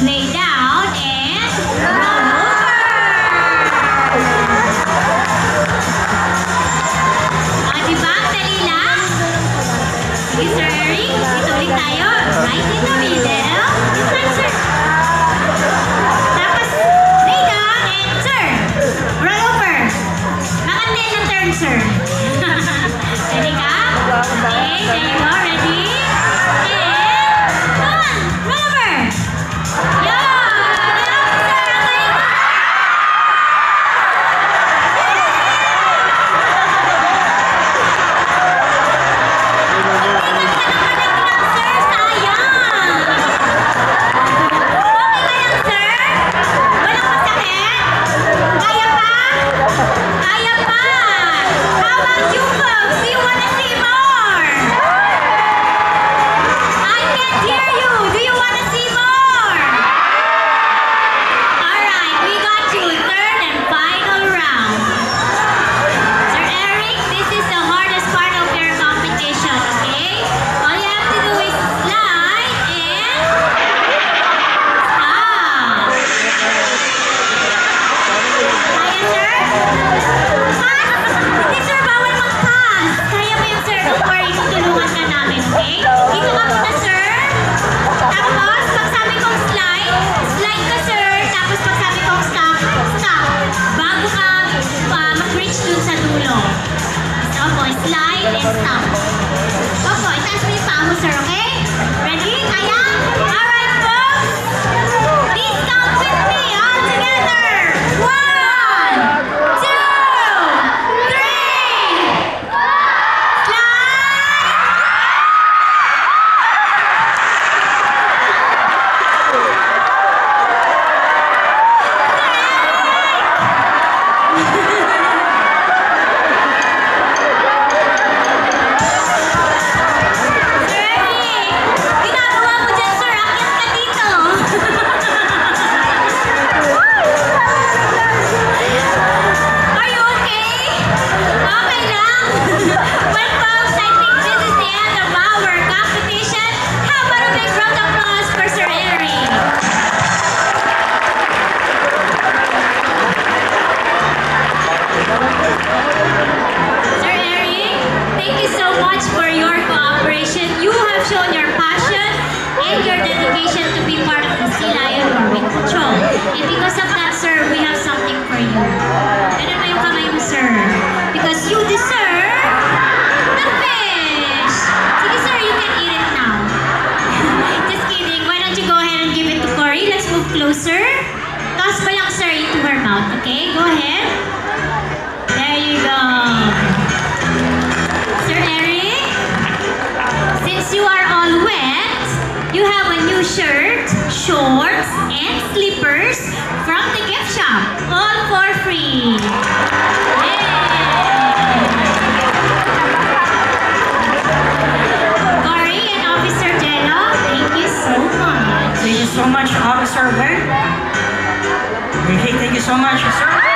lay down and roll over. O, diba? Dali lang. Sige, Sir Eric. Ito ulit tayo. Right in the middle. Answer. Tapos, lay down and turn. Roll over. Mga 10 na turn, sir. Ready ka? Okay, there you go. Ready? And, come on. Roll over. Yan. Sir, okay. Slide and stop. Opo, itaas mo yung paa mo, sir, okay? Ready? Kaya? Alright, folks. Please count with me all together. 1, 2, 3. Shown your passion and your dedication to be part of the Sea Lion Warming Patrol. And because of that, sir, we have something for you. Ganun na yung kamay mo, sir. Because you deserve the fish! Sige, sir, you can eat it now. Just kidding. Why don't you go ahead and give it to Cory? Let's move closer. Toss mo lang, sir, into her mouth. Okay? Go ahead. There you go. Sir Eric? Since you are all wet, you have a new shirt, shorts, and slippers from the gift shop, all for free. Yay! Cory and Officer Jello, thank you so much. Thank you so much, Officer Ben. Hey, thank you so much, sir.